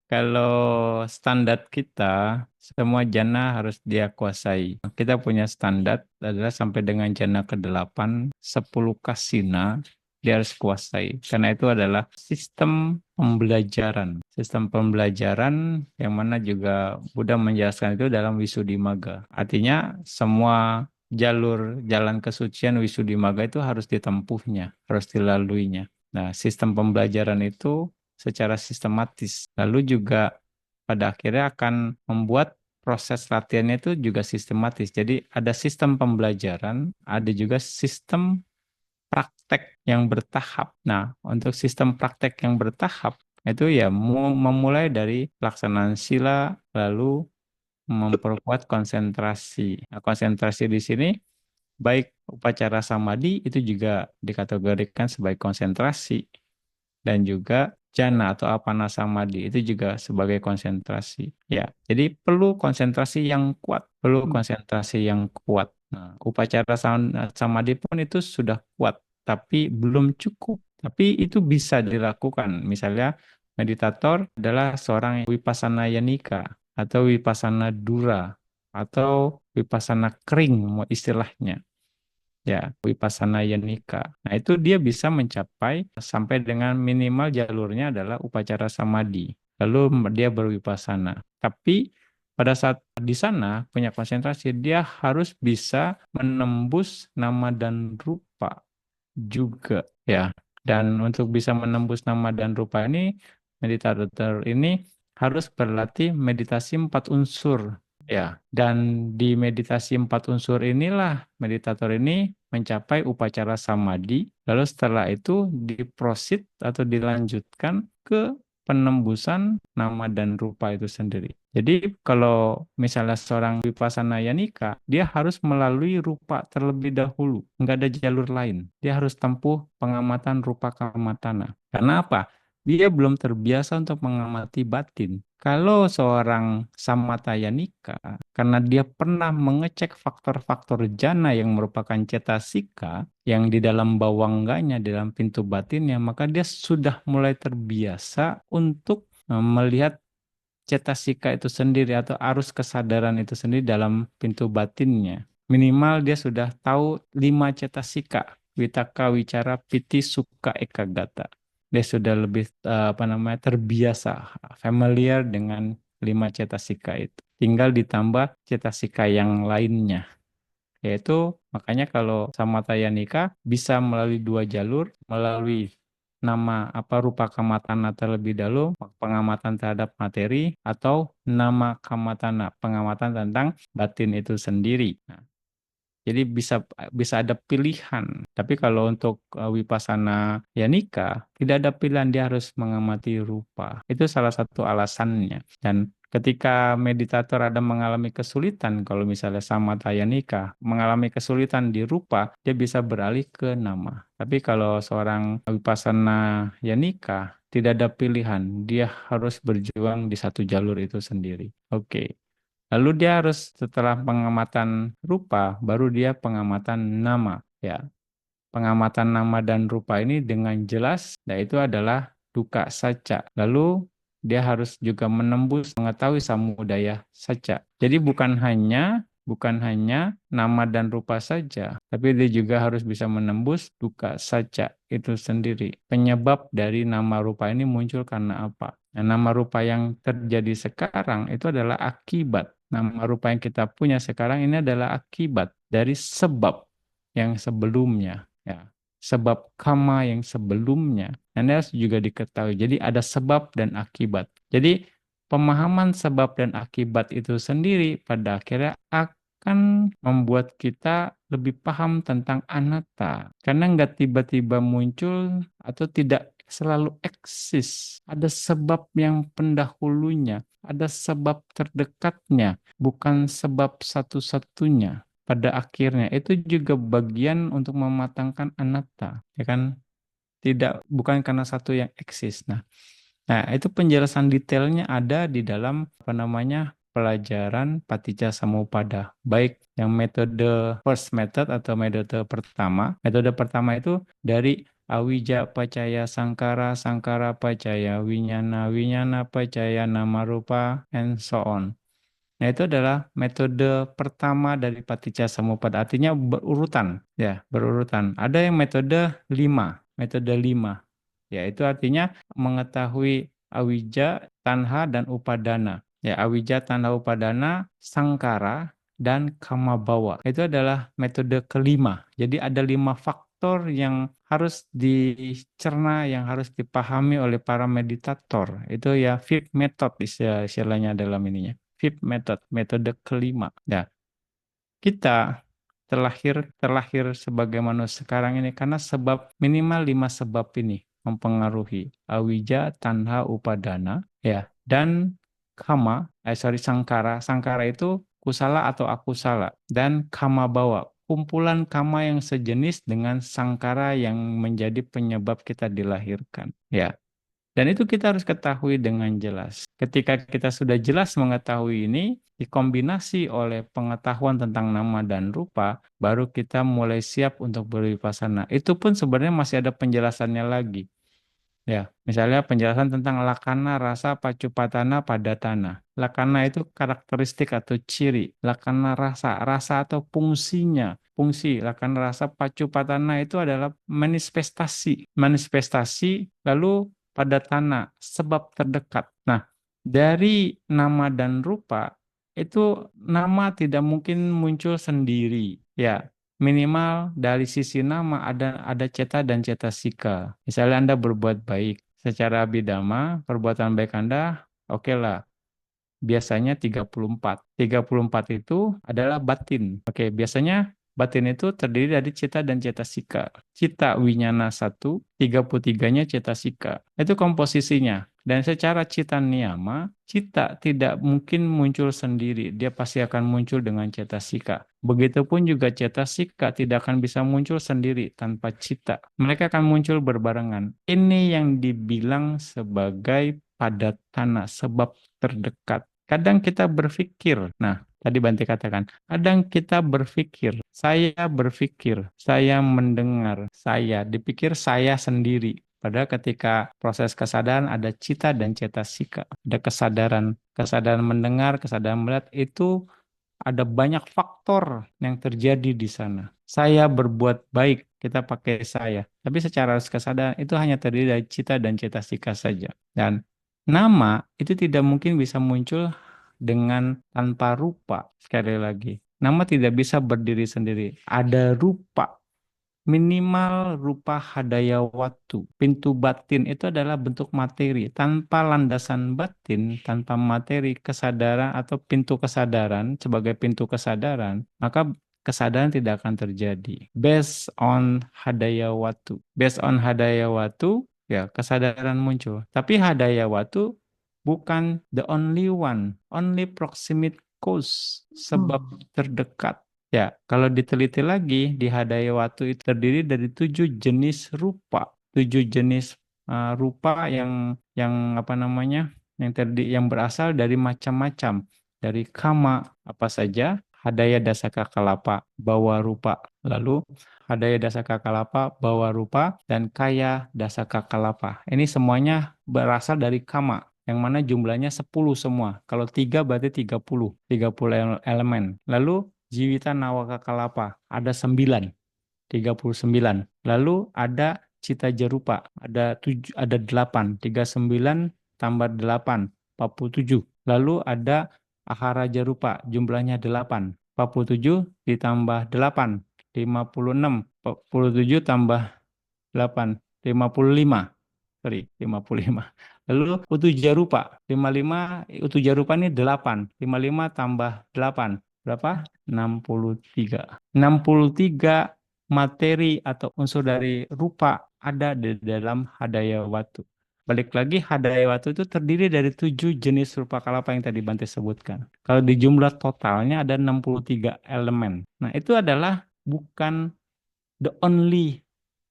Kalau standar kita, semua jana harus dia kuasai. Kita punya standar adalah sampai dengan jana ke-8, 10 kasina, dia harus kuasai. Karena itu adalah sistem pembelajaran. Sistem pembelajaran yang mana juga Buddha menjelaskan itu dalam Wisuddhimagga. Artinya semua jalur jalan kesucian Wisuddhimagga itu harus ditempuhnya, harus dilaluinya. Nah, sistem pembelajaran itu secara sistematis. Lalu juga pada akhirnya akan membuat proses latihannya itu juga sistematis. Jadi ada sistem pembelajaran, ada juga sistem praktek yang bertahap. Nah, untuk sistem praktek yang bertahap itu ya memulai dari pelaksanaan sila, lalu memperkuat konsentrasi. Nah, konsentrasi di sini baik upacara samadhi itu juga dikategorikan sebagai konsentrasi dan juga jana atau apana samadhi itu juga sebagai konsentrasi. Ya, jadi perlu konsentrasi yang kuat, perlu konsentrasi yang kuat. Nah, upacara samadhi pun itu sudah kuat, tapi belum cukup. Tapi itu bisa dilakukan. Misalnya meditator adalah seorang vipassana yanika atau vipassana dura atau vipassana kering mau istilahnya. Ya, Vipassana Yanika. Nah, itu dia bisa mencapai sampai dengan minimal jalurnya adalah upacara samadhi. Lalu dia berwipasana. Tapi pada saat di sana punya konsentrasi, dia harus bisa menembus nama dan rupa juga. Ya, dan untuk bisa menembus nama dan rupa ini, meditator ini harus berlatih meditasi 4 unsur. Ya, dan di meditasi 4 unsur inilah meditator ini mencapai upacara samadhi, lalu setelah itu diprosit atau dilanjutkan ke penembusan nama dan rupa itu sendiri. Jadi kalau misalnya seorang vipassana yanika, dia harus melalui rupa terlebih dahulu, nggak ada jalur lain. Dia harus tempuh pengamatan rupa kamatana. Karena apa? Dia belum terbiasa untuk mengamati batin. Kalau seorang samatayanika, karena dia pernah mengecek faktor-faktor jana yang merupakan cetasika, yang di dalam bawangganya, di dalam pintu batinnya, maka dia sudah mulai terbiasa untuk melihat cetasika itu sendiri atau arus kesadaran itu sendiri dalam pintu batinnya. Minimal dia sudah tahu 5 cetasika, witaka, wicara, piti, sukha, ekagata. Dia sudah lebih terbiasa, familiar dengan 5 cetasika itu. Tinggal ditambah cetasika yang lainnya. Yaitu makanya kalau Samataya Nika bisa melalui 2 jalur, melalui nama apa rupa kamatana terlebih dahulu, pengamatan terhadap materi, atau nama kamatana, pengamatan tentang batin itu sendiri. Nah, jadi bisa bisa ada pilihan. Tapi kalau untuk Vipassana Yanika, tidak ada pilihan, dia harus mengamati rupa. Itu salah satu alasannya. Dan ketika meditator ada mengalami kesulitan, kalau misalnya Samatha Yanika mengalami kesulitan di rupa, dia bisa beralih ke nama. Tapi kalau seorang Vipassana Yanika, tidak ada pilihan, dia harus berjuang di satu jalur itu sendiri. Oke. Lalu dia harus setelah pengamatan rupa, baru dia pengamatan nama. Ya, pengamatan nama dan rupa ini dengan jelas, nah itu adalah duka saca. Lalu dia harus juga menembus mengetahui samudaya saca. Jadi bukan hanya nama dan rupa saja, tapi dia juga harus bisa menembus duka saca itu sendiri. Penyebab dari nama rupa ini muncul karena apa? Nah, nama rupa yang terjadi sekarang itu adalah akibat. Nama rupa yang kita punya sekarang ini adalah akibat dari sebab yang sebelumnya. Ya, sebab karma yang sebelumnya. Dan harus juga diketahui. Jadi ada sebab dan akibat. Jadi pemahaman sebab dan akibat itu sendiri pada akhirnya akan membuat kita lebih paham tentang anatta. Karena nggak tiba-tiba muncul atau tidak selalu eksis. Ada sebab yang pendahulunya, ada sebab terdekatnya, bukan sebab satu-satunya pada akhirnya. Itu juga bagian untuk mematangkan anatta, ya kan? Tidak, bukan karena satu yang eksis. Itu penjelasan detailnya ada di dalam pelajaran Paticca Samuppada. Baik yang metode first method atau metode pertama. Metode pertama itu dari awija pacaya sangkara, sangkara pacaya winyana, winyana pacaya nama rupa, and so on. Nah, itu adalah metode pertama dari paticca samuppada. Artinya berurutan, ya, berurutan. Ada yang metode 5. Ya, itu artinya mengetahui awija, tanha, dan upadana. Ya, awija, tanha, upadana, sangkara, dan kamabawa. Itu adalah metode kelima. Jadi ada 5 faktor yang harus dicerna, yang harus dipahami oleh para meditator. Itu ya fifth method istilahnya dalam ininya. Fifth method, metode kelima. Ya, kita terlahir sebagai manusia sekarang ini karena sebab minimal 5 sebab ini mempengaruhi awija, tanha, upadana, ya, dan sangkara. Sangkara itu kusala atau akusala, dan kama bawa. Kumpulan kama yang sejenis dengan sangkara yang menjadi penyebab kita dilahirkan. Ya, dan itu kita harus ketahui dengan jelas. Ketika kita sudah jelas mengetahui ini, dikombinasi oleh pengetahuan tentang nama dan rupa, baru kita mulai siap untuk berwipasana. Itu pun sebenarnya masih ada penjelasannya lagi. Ya, misalnya penjelasan tentang lakana, rasa, pacupatana, padatana. Lakana itu karakteristik atau ciri. Lakana rasa, rasa atau fungsinya. Fungsi, lakana rasa, pacupatana itu adalah manifestasi. Manifestasi, lalu padatana, sebab terdekat. Nah, dari nama dan rupa, itu nama tidak mungkin muncul sendiri. Ya, minimal dari sisi nama ada ceta dan cetasika. Misalnya Anda berbuat baik secara abhidhamma, perbuatan baik Anda oke lah. Biasanya 34. 34 itu adalah batin. Oke, biasanya batin itu terdiri dari cita dan cetasika. Cita winyana 1, 33-nya cetasika. Itu komposisinya. Dan secara cita niyama, cita tidak mungkin muncul sendiri. Dia pasti akan muncul dengan cetasika. Begitupun juga cetasika tidak akan bisa muncul sendiri tanpa cita. Mereka akan muncul berbarengan. Ini yang dibilang sebagai padatana, sebab terdekat. Kadang kita berpikir, nah tadi Bante katakan, kadang kita berpikir, saya mendengar, saya dipikir saya sendiri. Padahal ketika proses kesadaran ada cita dan cetasika, ada kesadaran mendengar, kesadaran melihat, itu ada banyak faktor yang terjadi di sana. Saya berbuat baik, kita pakai saya. Tapi secara kesadaran itu hanya terdiri dari cita dan cetasika saja. Dan nama itu tidak mungkin bisa muncul dengan tanpa rupa. Sekali lagi, nama tidak bisa berdiri sendiri. Ada rupa. Minimal rupa hadaya watu. Pintu batin itu adalah bentuk materi. Tanpa landasan batin, tanpa materi kesadaran atau pintu kesadaran sebagai pintu kesadaran, maka kesadaran tidak akan terjadi. Based on hadaya watu. Based on hadaya watu, ya kesadaran muncul. Tapi hadaya watu bukan the only one. Only proximate cause. Sebab terdekat. Ya, kalau diteliti lagi, di hadaya watu itu terdiri dari 7 jenis rupa. 7 jenis rupa yang apa namanya? Yang berasal dari macam-macam. Dari kama apa saja? Hadaya dasaka kalapa, bawa rupa. Lalu hadaya dasaka kalapa, bawa rupa, dan kaya dasaka kalapa. Ini semuanya berasal dari kama. Yang mana jumlahnya 10 semua. Kalau 3 berarti 30. 30 elemen. Lalu Jiwita Nawaka Kalapa, ada 9, 39. Lalu ada Cita Jerupa, ada 8, 39 tambah 8, 47. Lalu ada Ahara Jerupa, jumlahnya 8, 47 ditambah 8, 56, 47 tambah 8, 55. Sorry, 55. Lalu Utujarupa, 55, Utujarupa ini 8, 55 tambah 8. Berapa? 63. 63 materi atau unsur dari rupa ada di dalam hadaya watu. Balik lagi, hadaya watu itu terdiri dari 7 jenis rupa kalapa yang tadi Bante sebutkan. Kalau di jumlah totalnya ada 63 elemen. Nah, itu adalah bukan the only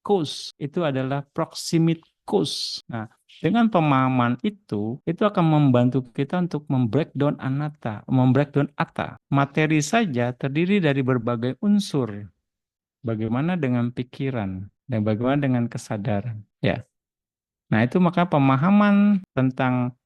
cause, itu adalah proximate cause. Nah, dengan pemahaman itu akan membantu kita untuk membreakdown anatta, membreakdown atta. Materi saja terdiri dari berbagai unsur. Bagaimana dengan pikiran? Dan bagaimana dengan kesadaran? Ya. Nah, itu maka pemahaman tentang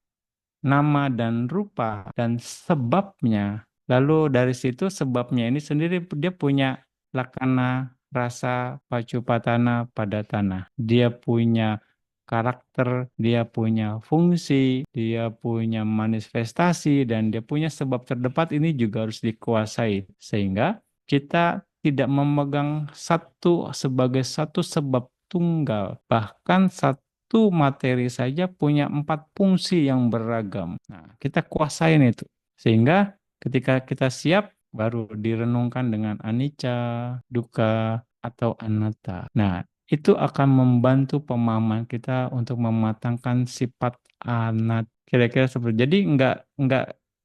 nama dan rupa dan sebabnya. Lalu dari situ sebabnya ini sendiri dia punya lakana, rasa, pacupatana, pada tanah. Dia punya karakter, dia punya fungsi, dia punya manifestasi, dan dia punya sebab terdepat ini juga harus dikuasai. Sehingga kita tidak memegang satu sebagai satu sebab tunggal, bahkan satu materi saja punya empat fungsi yang beragam. Nah, kita kuasain itu. Sehingga ketika kita siap, baru direnungkan dengan anicca, dukkha, atau anatta. Nah, itu akan membantu pemahaman kita untuk mematangkan sifat anat. Kira-kira seperti. Jadi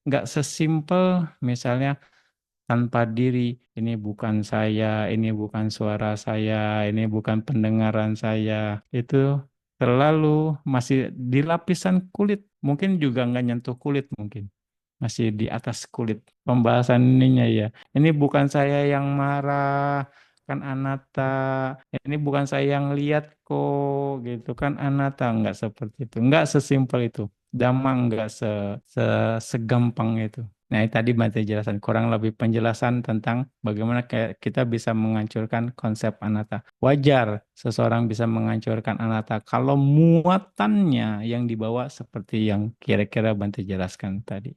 nggak sesimpel misalnya tanpa diri. Ini bukan saya, ini bukan suara saya, ini bukan pendengaran saya. Itu terlalu masih di lapisan kulit. Mungkin juga nggak nyentuh kulit mungkin. Masih di atas kulit. Pembahasan ininya ya. Ini bukan saya yang marah, kan anatta. Ini bukan saya yang lihat kok, gitu kan anatta. Nggak seperti itu. Nggak sesimpel itu. Damang nggak segampang itu. Nah, ini tadi Bante jelasan kurang lebih penjelasan tentang bagaimana kita bisa menghancurkan konsep anatta. Wajar seseorang bisa menghancurkan anatta kalau muatannya yang dibawa seperti yang kira-kira Bante jelaskan tadi.